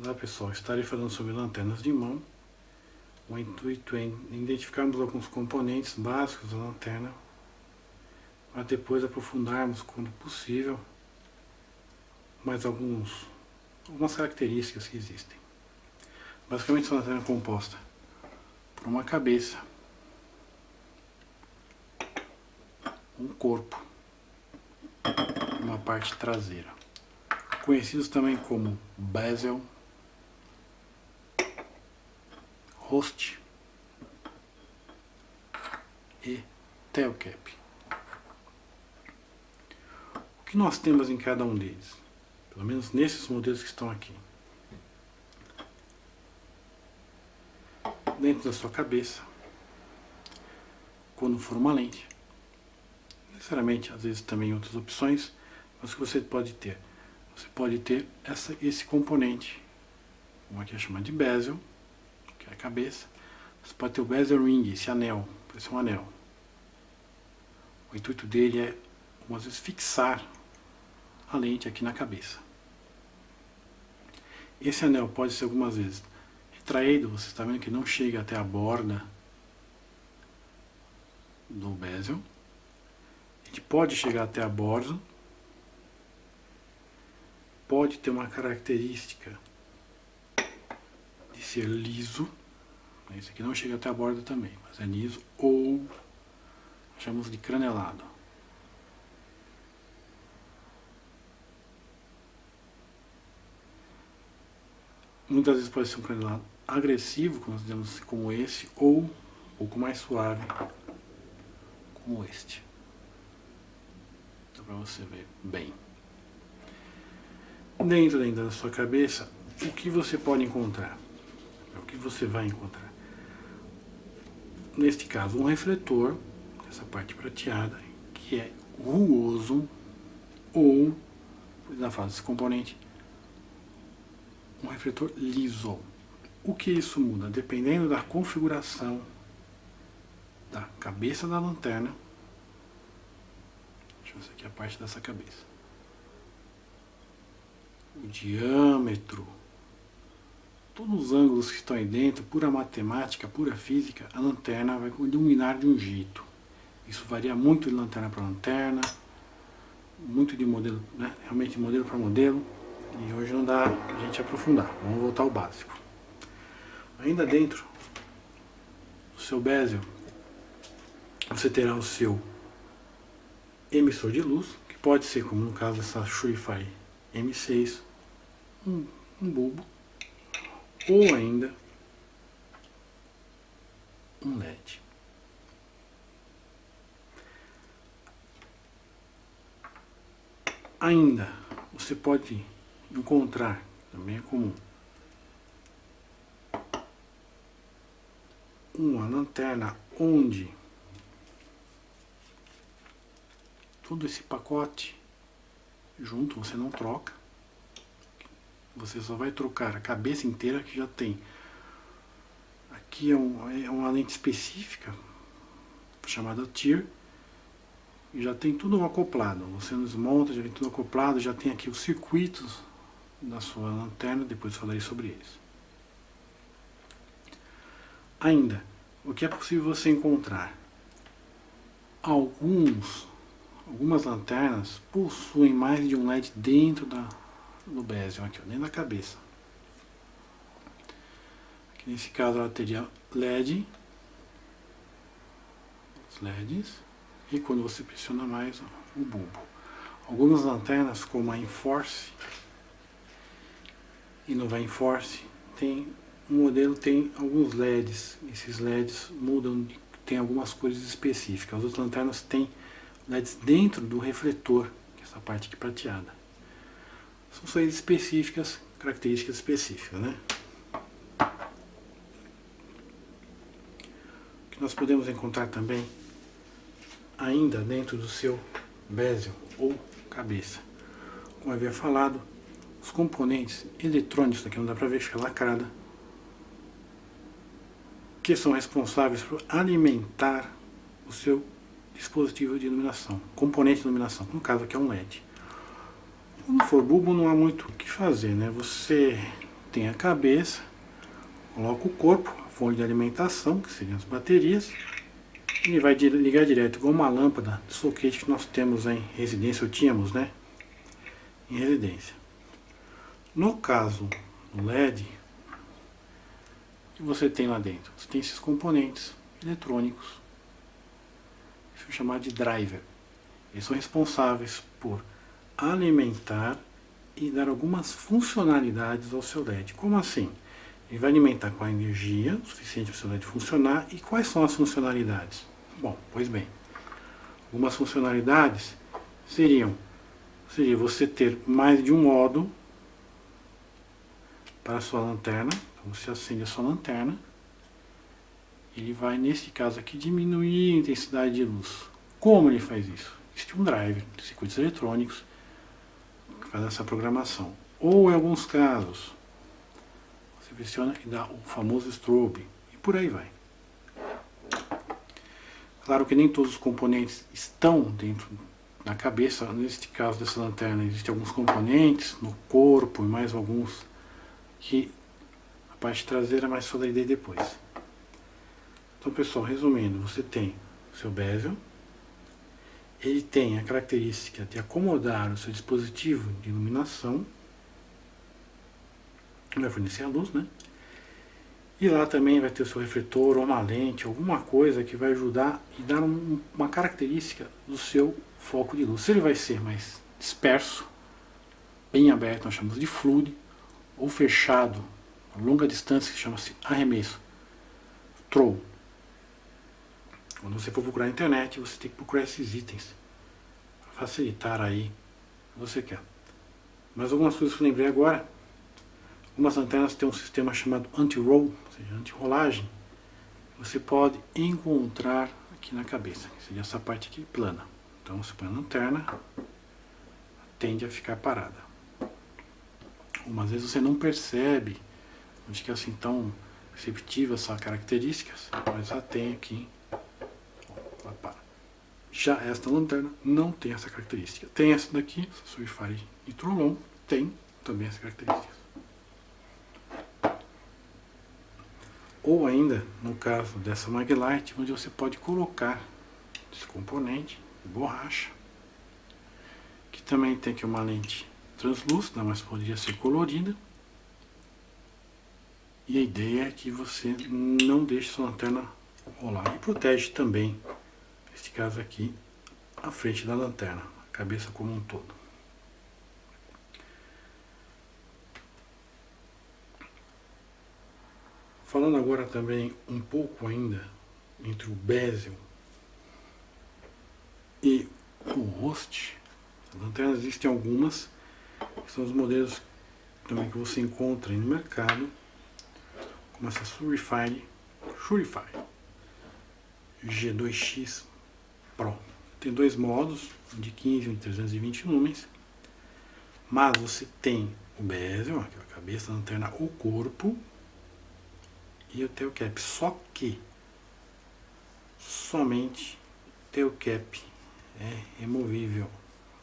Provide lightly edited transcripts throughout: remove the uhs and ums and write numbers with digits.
Olá pessoal, estarei falando sobre lanternas de mão. O intuito é identificarmos alguns componentes básicos da lanterna, para depois aprofundarmos, quando possível, mais algumas características que existem. Basicamente, essa lanterna é composta por uma cabeça, um corpo e uma parte traseira, conhecidos também como bezel, host e tail cap. O que nós temos em cada um deles? Pelo menos nesses modelos que estão aqui. Dentro da sua cabeça, quando for uma lente, necessariamente, às vezes também outras opções, mas o que você pode ter? Você pode ter esse componente, como aqui é chamado de bezel, que é a cabeça. Você pode ter o bezel ring, esse anel, pode ser um anel. O intuito dele é, algumas vezes, fixar a lente aqui na cabeça. Esse anel pode ser algumas vezes retraído, você está vendo que não chega até a borda do bezel. Ele pode chegar até a borda, pode ter uma característica de ser liso. Esse aqui não chega até a borda também, mas é liso, ou chamamos de cranelado. Muitas vezes pode ser um cranelado agressivo, como esse, ou um pouco mais suave, como este. Dá para você ver bem. Dentro ainda da sua cabeça, o que você pode encontrar? O que você vai encontrar? Neste caso, um refletor, essa parte prateada, que é rugoso, ou, na fase desse componente, um refletor liso. O que isso muda? Dependendo da configuração da cabeça da lanterna. Deixa eu ver aqui a parte dessa cabeça. O diâmetro, todos os ângulos que estão aí dentro, pura matemática, pura física, a lanterna vai iluminar de um jeito. Isso varia muito de lanterna para lanterna, muito de modelo, né? Realmente modelo para modelo. E hoje não dá a gente aprofundar. Vamos voltar ao básico. Ainda dentro do seu bezel, você terá o seu emissor de luz, que pode ser, como no caso dessa Surefire M6, um bulbo, ou ainda um LED. Ainda você pode encontrar, também é comum, uma lanterna onde todo esse pacote junto você não troca, você só vai trocar a cabeça inteira, que já tem aqui é uma lente específica chamada TIR, e já tem tudo acoplado. Você desmonta, já tem tudo acoplado, já tem aqui os circuitos da sua lanterna, depois falarei sobre eles. Ainda, o que é possível você encontrar? Algumas lanternas possuem mais de um LED dentro do bezel, aqui, dentro da cabeça. Aqui nesse caso ela teria LED, os LEDs, e quando você pressiona mais, o bulbo. Algumas lanternas, como a Enforce e Nova Enforce, o modelo tem alguns LEDs. Esses LEDs mudam, tem algumas cores específicas. As outras lanternas têm LEDs dentro do refletor, que é essa parte aqui prateada. São coisas específicas, características específicas, né? O que nós podemos encontrar também, ainda dentro do seu bezel ou cabeça, como eu havia falado, os componentes eletrônicos, aqui não dá para ver, fica lacrada, que são responsáveis por alimentar o seu dispositivo de iluminação, componente de iluminação, no caso aqui é um LED. Quando for bulbo não há muito o que fazer, né? Você tem a cabeça, coloca o corpo, a fonte de alimentação, que seriam as baterias, e ele vai ligar direto, igual uma lâmpada de soquete que nós temos em residência, ou tínhamos, né? Em residência. No caso do LED, o que você tem lá dentro? Você tem esses componentes eletrônicos, isso é chamado de driver. Eles são responsáveis por alimentar e dar algumas funcionalidades ao seu LED. Como assim? Ele vai alimentar com a energia suficiente para o seu LED funcionar. E quais são as funcionalidades? Bom, pois bem, algumas funcionalidades seria você ter mais de um modo para a sua lanterna. Então você acende a sua lanterna, ele vai, nesse caso aqui, diminuir a intensidade de luz. Como ele faz isso? Existe um driver de circuitos eletrônicos que faz essa programação. Ou em alguns casos, você pressiona e dá o famoso strobe, e por aí vai. Claro que nem todos os componentes estão dentro da cabeça. Neste caso dessa lanterna, existem alguns componentes no corpo e mais alguns que a parte traseira, mais só da ideia depois. Então, pessoal, resumindo, você tem o seu bezel, ele tem a característica de acomodar o seu dispositivo de iluminação, vai fornecer a luz, né? E lá também vai ter o seu refletor ou uma lente, alguma coisa que vai ajudar e dar uma característica do seu foco de luz. Se ele vai ser mais disperso, bem aberto, nós chamamos de fluid, ou fechado, a longa distância, que chama-se arremesso, throw. Quando você for procurar na internet, você tem que procurar esses itens para facilitar aí o que você quer. Mas algumas coisas que eu lembrei agora. Algumas lanternas têm um sistema chamado anti-roll, ou seja, anti-rolagem. Você pode encontrar aqui na cabeça, que seria essa parte aqui plana. Então você põe a lanterna, tende a ficar parada. Algumas vezes você não percebe, não fica assim tão perceptível essas características, mas já tem aqui. Ela para. Já esta lanterna não tem essa característica. Tem essa daqui, essa Surefire e Trolon, tem também essa característica. Ou ainda, no caso dessa Maglite, onde você pode colocar esse componente de borracha, que também tem aqui uma lente translúcida, mas poderia ser colorida. E a ideia é que você não deixe sua lanterna rolar. E protege também, neste caso aqui, a frente da lanterna, a cabeça como um todo. Falando agora também um pouco ainda entre o bezel e o host, as lanternas existem algumas, que são os modelos também que você encontra no mercado, como essa Surefire G2X Pro. Tem dois modos, um de 15 e um de 320 lumens, mas você tem o bezel, aqui a cabeça da lanterna, o corpo, e o tail cap, só que somente o tail cap é removível.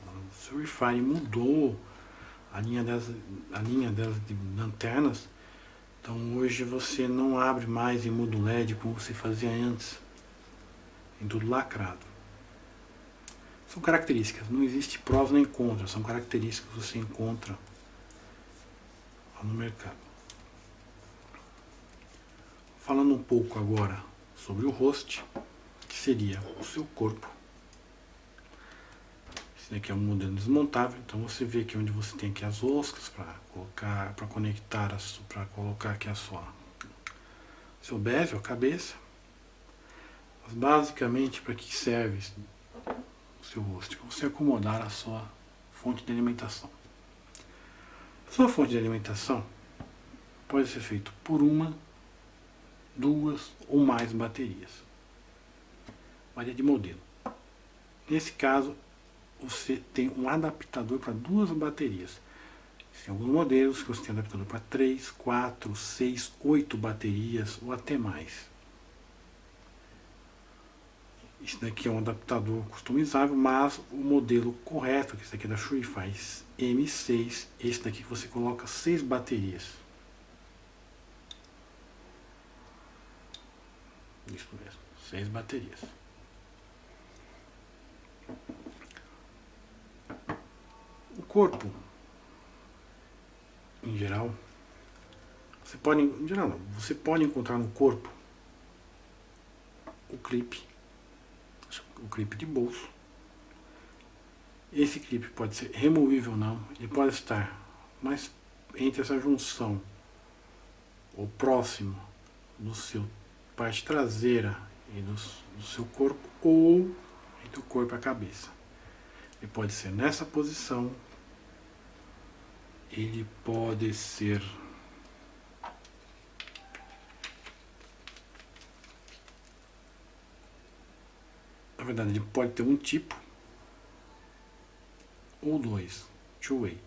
O Surefire mudou a linha delas de lanternas, então hoje você não abre mais e muda o LED como você fazia antes, em tudo lacrado. São características, não existe prós nem contras, são características que você encontra lá no mercado. Falando um pouco agora sobre o host, que seria o seu corpo. Esse daqui é um modelo desmontável, então você vê aqui onde você tem aqui as oscas para colocar, para conectar, para colocar aqui seu bezel, a cabeça. Mas basicamente para que serve o seu host? Para você acomodar a sua fonte de alimentação. A sua fonte de alimentação pode ser feita por uma, duas ou mais baterias. Varia de modelo. Nesse caso, você tem um adaptador para duas baterias. Tem alguns modelos que você tem adaptador para 3, 4, 6, 8 baterias ou até mais. Esse daqui é um adaptador customizável, mas o modelo correto, que esse daqui é da Surefire M6, esse daqui que você coloca 6 baterias. Isso mesmo, 6 baterias. O corpo, em geral, você pode encontrar no corpo o clipe de bolso. Esse clipe pode ser removível ou não, ele pode estar mais entre essa junção, ou próximo do seu parte traseira e do seu corpo, ou entre o corpo e a cabeça. Ele pode ser nessa posição, ele pode ser na verdade ele pode ter um tipo ou dois, two-way.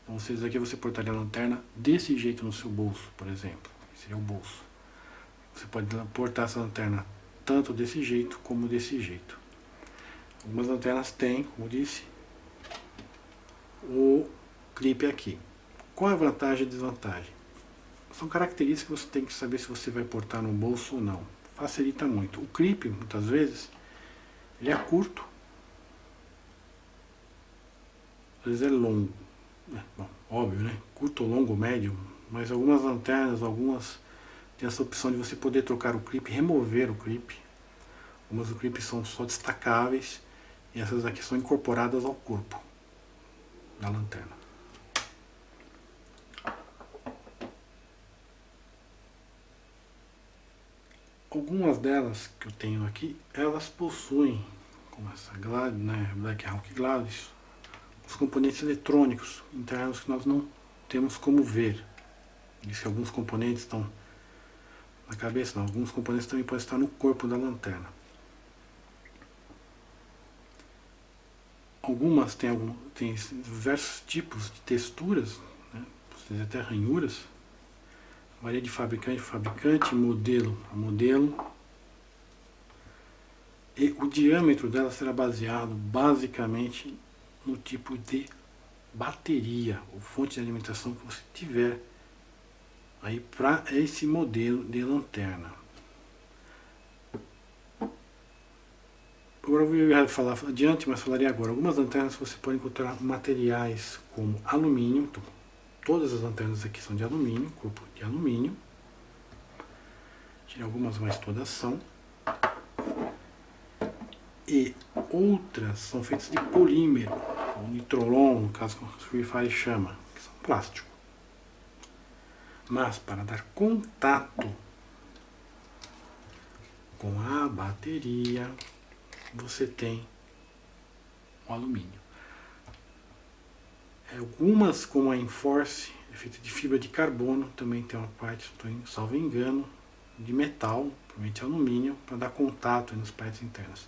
Então aqui você portaria a lanterna desse jeito no seu bolso, por exemplo, seria o bolso. Você pode portar essa lanterna tanto desse jeito como desse jeito. Algumas lanternas têm, como disse, o clipe aqui. Qual é a vantagem e desvantagem? São características que você tem que saber se você vai portar no bolso ou não. Facilita muito. O clipe, muitas vezes, ele é curto, às vezes é longo. Bom, óbvio, né? Curto, longo, médio, mas algumas lanternas, algumas tem essa opção de você poder trocar o clipe, remover o clipe. Algumas do clipe são só destacáveis e essas aqui são incorporadas ao corpo da lanterna. Algumas delas que eu tenho aqui, elas possuem, como essa Glade, né, Black Hawk Gladys, os componentes eletrônicos internos que nós não temos como ver. E se alguns componentes estão na cabeça, não, alguns componentes também podem estar no corpo da lanterna. Algumas têm diversos tipos de texturas, né, até ranhuras. Varia de fabricante a fabricante, modelo a modelo. E o diâmetro dela será baseado basicamente no tipo de bateria ou fonte de alimentação que você tiver aí para esse modelo de lanterna. Agora eu ia falar adiante, mas falaria agora. Algumas lanternas você pode encontrar materiais como alumínio. Todas as lanternas aqui são de alumínio, corpo de alumínio. Tirei algumas, mas todas são. E outras são feitas de polímero, ou nitrolon, no caso que o Free Fire chama, que são plástico. Mas para dar contato com a bateria, você tem o alumínio. Algumas, como a Enforce, é feita de fibra de carbono, também tem uma parte, salvo engano, de metal, provavelmente alumínio, para dar contato nas partes internas.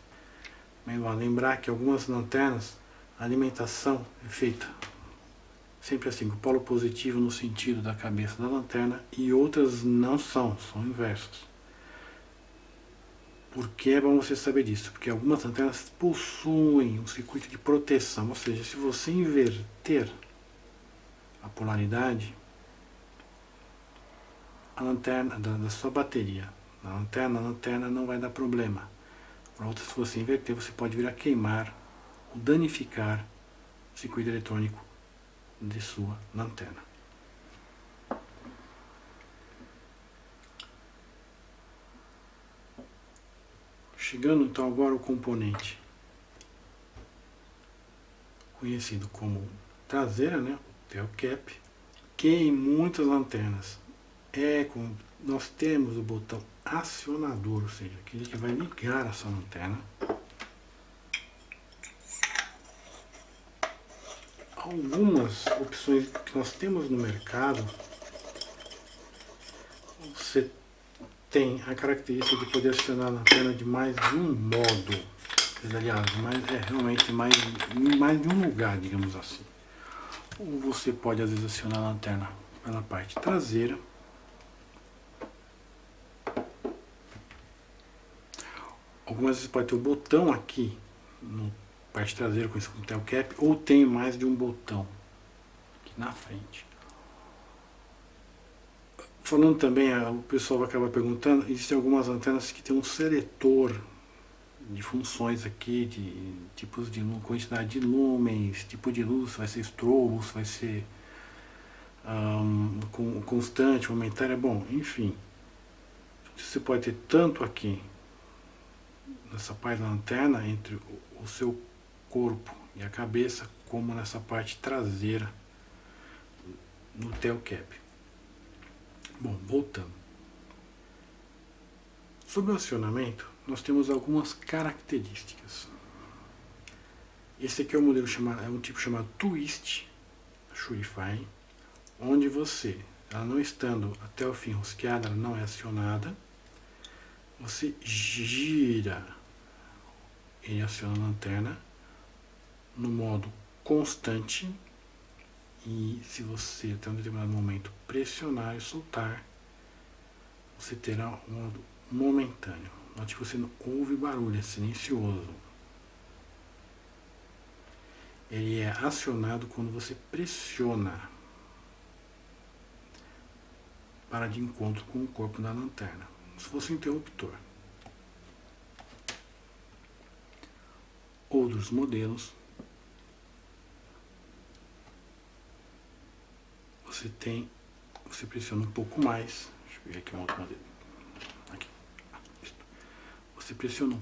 Mas vale lembrar que algumas lanternas, a alimentação é feita sempre assim, com o polo positivo no sentido da cabeça da lanterna, e outras não são inversos. Por que é bom você saber disso? Porque algumas lanternas possuem um circuito de proteção, ou seja, se você inverter a polaridade, a lanterna da sua bateria, a lanterna não vai dar problema. Por outra, se você inverter, você pode vir a queimar ou danificar o circuito eletrônico de sua lanterna. Chegando então agora ao componente conhecido como traseira, né, o tail cap, que em muitas lanternas nós temos o botão acionador, ou seja, aquele que vai ligar a sua lanterna. Algumas opções que nós temos no mercado, você tem a característica de poder acionar a lanterna de mais de um modo. Aliás, realmente mais de um lugar, digamos assim. Ou você pode às vezes acionar a lanterna pela parte traseira. Algumas vezes pode ter o botão aqui na parte traseira, conhecido como tail cap, ou tem mais de um botão aqui na frente. Falando também, o pessoal acaba perguntando, existem algumas antenas que tem um seletor de funções aqui, de tipos de quantidade de lumens, tipo de luz, vai ser strobo, vai ser constante, momentânea, bom, enfim. Você pode ter tanto aqui, nessa parte da antena, entre o seu corpo e a cabeça, como nessa parte traseira, no tail cap. Bom, voltando. Sobre o acionamento, nós temos algumas características. Esse aqui é um modelo chamado, é um tipo chamado Twist Shurify, onde você, ela não estando até o fim rosqueada, ela não é acionada, você gira, ele aciona a lanterna no modo constante, e se você até um determinado momento pressionar e soltar, você terá um modo momentâneo. Note que você não ouve barulho, é silencioso. Ele é acionado quando você pressiona para de encontro com o corpo da lanterna, se fosse um interruptor. Outros modelos, você pressiona um pouco mais. Deixa eu ver aqui um outro modelo. Aqui. Você pressiona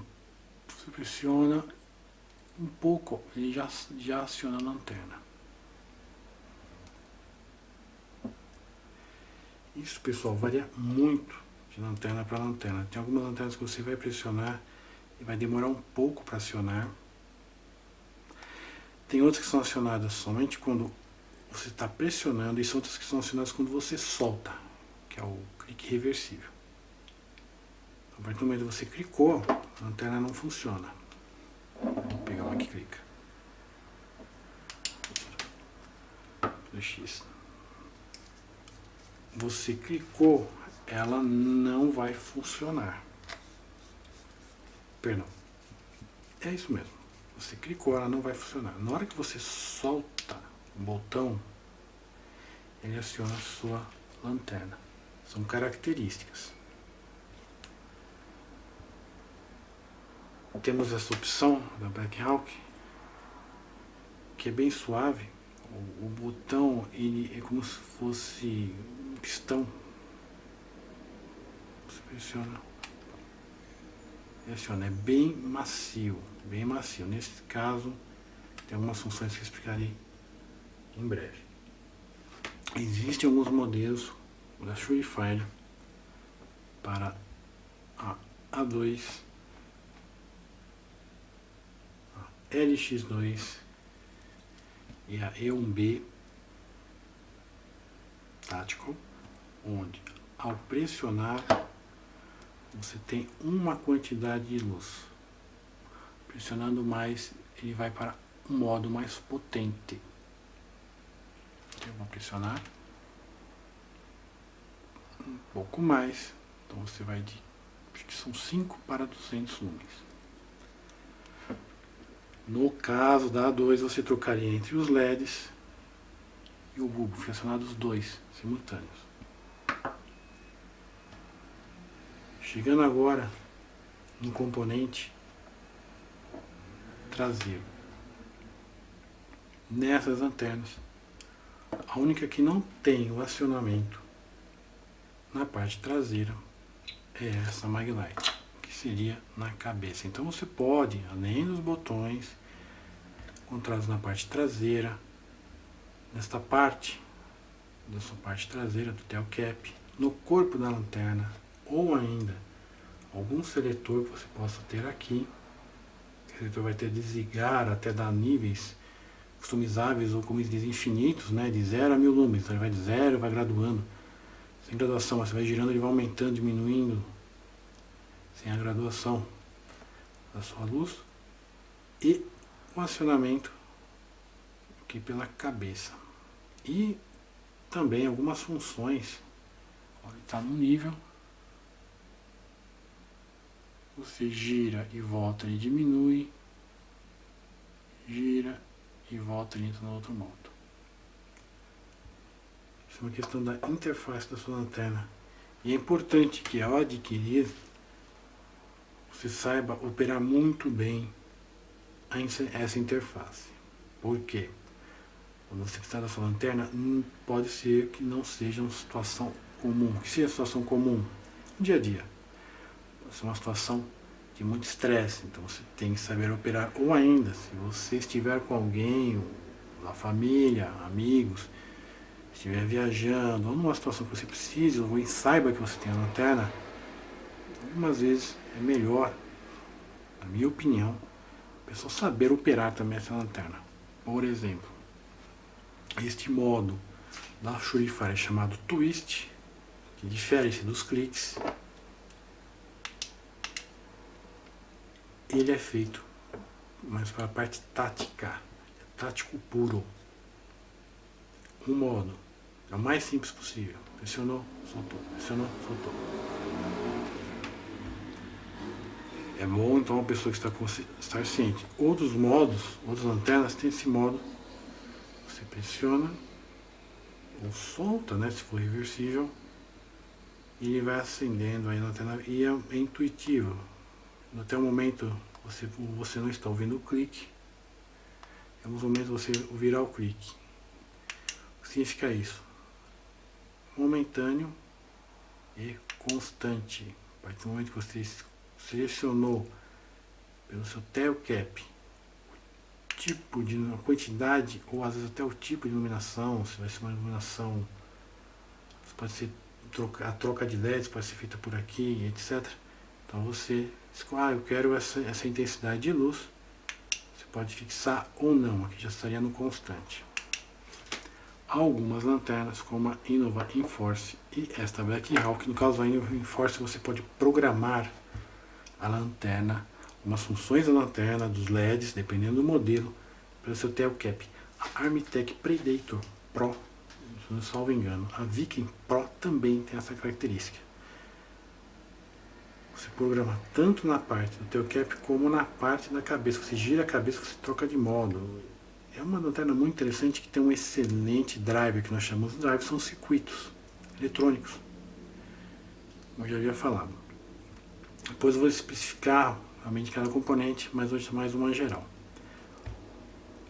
um pouco, ele já aciona a lanterna. Isso, pessoal, varia muito de lanterna para lanterna. Tem algumas lanternas que você vai pressionar e vai demorar um pouco para acionar. Tem outras que são acionadas somente quando você está pressionando, e são outras que são acionadas quando você solta, que é o clique reversível. A partir do momento que você clicou, a lanterna não funciona. Vou pegar uma que clica. X. Você clicou, ela não vai funcionar. Perdão. É isso mesmo. Você clicou, ela não vai funcionar. Na hora que você solta o botão, ele aciona a sua lanterna. São características. Temos essa opção da Black Hawk, que é bem suave. O botão, ele é como se fosse um pistão. Você pressiona e aciona. É bem macio, bem macio. Nesse caso, tem algumas funções que eu explicarei em breve. Existem alguns modelos da Shurify para a A2, a LX2 e a E1B Tactical, onde ao pressionar você tem uma quantidade de luz. Pressionando mais, ele vai para um modo mais potente. Eu vou pressionar um pouco mais, então você vai de, acho que são 5 para 200 lumens. No caso da A2, você trocaria entre os LEDs e o bulbo, fica acionado os dois simultâneos. Chegando agora no componente traseiro. Nessas antenas, a única que não tem o acionamento na parte traseira é essa Maglite, que seria na cabeça. Então você pode, além dos botões encontrados na parte traseira, nesta parte, da sua parte traseira do tail cap, no corpo da lanterna, ou ainda algum seletor que você possa ter aqui. O seletor vai ter desligar até dar níveis customizáveis, ou como eles dizem, infinitos, né? De 0 a 1000 lumens. Então ele vai de 0 e vai graduando. Sem graduação, mas você vai girando, ele vai aumentando, diminuindo, sem a graduação da sua luz. E o acionamento aqui pela cabeça. E também algumas funções. Ele está no nível. Você gira e volta, ele diminui. Gira e volta, ele entra no outro modo. Isso é uma questão da interface da sua lanterna E é importante que ao adquirir, você saiba operar muito bem essa interface. Por quê? Quando você precisa da sua lanterna, pode ser que não seja uma situação comum. Que seja uma situação comum no dia a dia. Pode ser uma situação de muito estresse, então você tem que saber operar. Ou ainda, se você estiver com alguém, na família, amigos, estiver viajando, ou numa situação que você precise, ou saiba que você tem a lanterna, algumas vezes é melhor, na minha opinião, a pessoa saber operar também essa lanterna. Por exemplo, este modo da Surefire é chamado Twist, que difere-se dos cliques. Ele é feito mais para a parte tática, é tático puro. O modo é o mais simples possível. Pressionou, soltou, pressionou, soltou. É bom então uma pessoa que está ciente. Outros modos, outras lanternas tem esse modo. Você pressiona ou solta, né, se for reversível, e ele vai acendendo aí a lanterna e é intuitivo. Até o momento você não está ouvindo o clique. Em alguns momentos você ouvirá o clique. O que significa isso? Momentâneo e constante. A partir do momento que você selecionou pelo seu tail cap tipo de quantidade, ou às vezes até o tipo de iluminação, se vai ser uma iluminação, pode ser a troca de LEDs, pode ser feita por aqui, etc. Então você escolhe, eu quero essa intensidade de luz, você pode fixar ou não, aqui já estaria no constante. Algumas lanternas, como a Innova Enforce e esta Black Hawk, no caso a Innova Enforce você pode programar a lanterna, umas funções da lanterna, dos LEDs, dependendo do modelo, para o seu tail cap. A Armitec Predator Pro, se não salvo engano, a Viking Pro também tem essa característica. Você programa tanto na parte do tail cap como na parte da cabeça. Você gira a cabeça, você troca de modo. É uma lanterna muito interessante que tem um excelente driver, que nós chamamos de driver, são circuitos eletrônicos, como eu já havia falado. Depois eu vou especificar realmente cada componente, mas hoje é mais uma geral.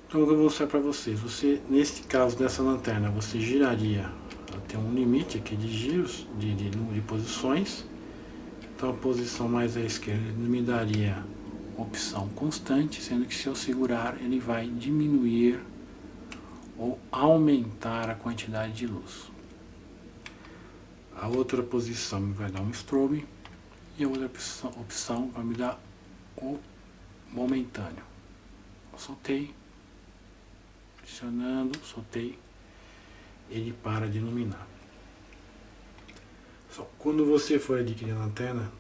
Então eu vou mostrar para vocês. Você, neste caso dessa lanterna, você giraria, ela tem um limite aqui de giros, de posições. Então a posição mais à esquerda me daria opção constante, sendo que se eu segurar ele vai diminuir ou aumentar a quantidade de luz. A outra posição me vai dar um strobe e a outra opção vai me dar o momentâneo. Soltei, pressionando, soltei, ele para de iluminar. Só quando você for adquirir a lanterna,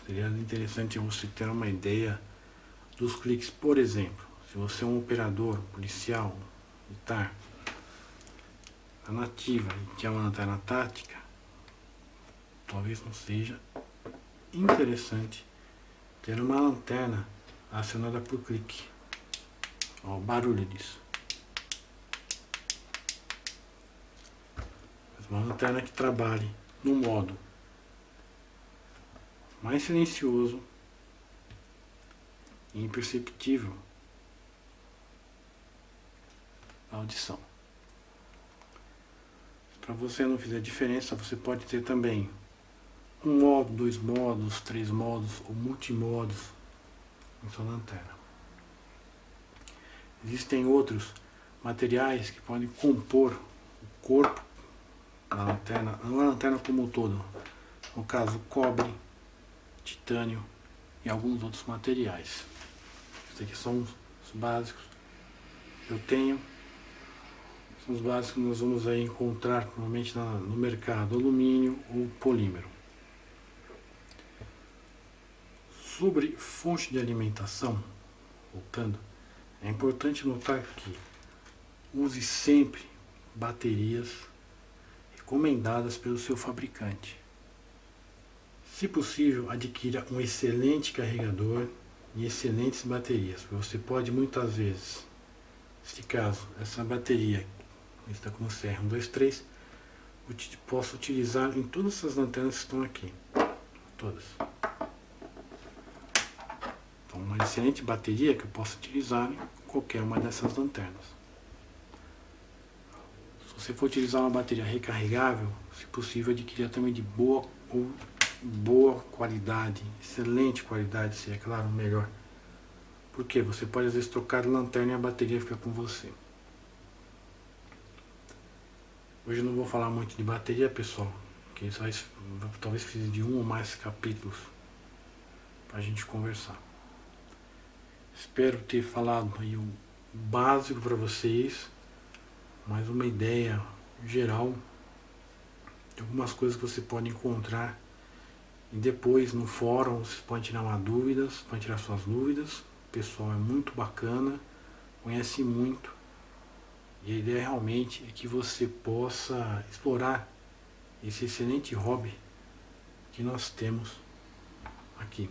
seria interessante você ter uma ideia dos cliques. Por exemplo, se você é um operador policial, militar, a nativa e quer uma lanterna tática, talvez não seja interessante ter uma lanterna acionada por clique. Olha o barulho disso. Mas uma lanterna que trabalhe no modo mais silencioso e imperceptível a audição. Para você não fazer diferença, você pode ter também um modo, 2 modos, 3 modos ou multimodos em sua lanterna. Existem outros materiais que podem compor o corpo da lanterna, não a lanterna como um todo. No caso, cobre, titânio e alguns outros materiais. Esses aqui são os básicos que eu tenho. São os básicos que nós vamos aí encontrar provavelmente no mercado, alumínio ou polímero. Sobre fonte de alimentação, voltando, é importante notar que use sempre baterias recomendadas pelo seu fabricante. Se possível, adquira um excelente carregador e excelentes baterias, porque você pode muitas vezes, neste caso, essa bateria está com CR123, posso utilizar em todas essas lanternas que estão aqui. Todas. Então, uma excelente bateria que eu posso utilizar em qualquer uma dessas lanternas. Se você for utilizar uma bateria recarregável, se possível, adquirir também de boa qualidade, excelente qualidade, se é claro, melhor. Porque você pode às vezes trocar de lanterna e a bateria fica com você. Hoje eu não vou falar muito de bateria, pessoal, que isso talvez precise de um ou mais capítulos para a gente conversar. Espero ter falado aí o básico para vocês, mais uma ideia geral de algumas coisas que você pode encontrar. E depois no fórum você pode tirar pode tirar suas dúvidas. O pessoal é muito bacana, conhece muito. E a ideia realmente é que você possa explorar esse excelente hobby que nós temos aqui.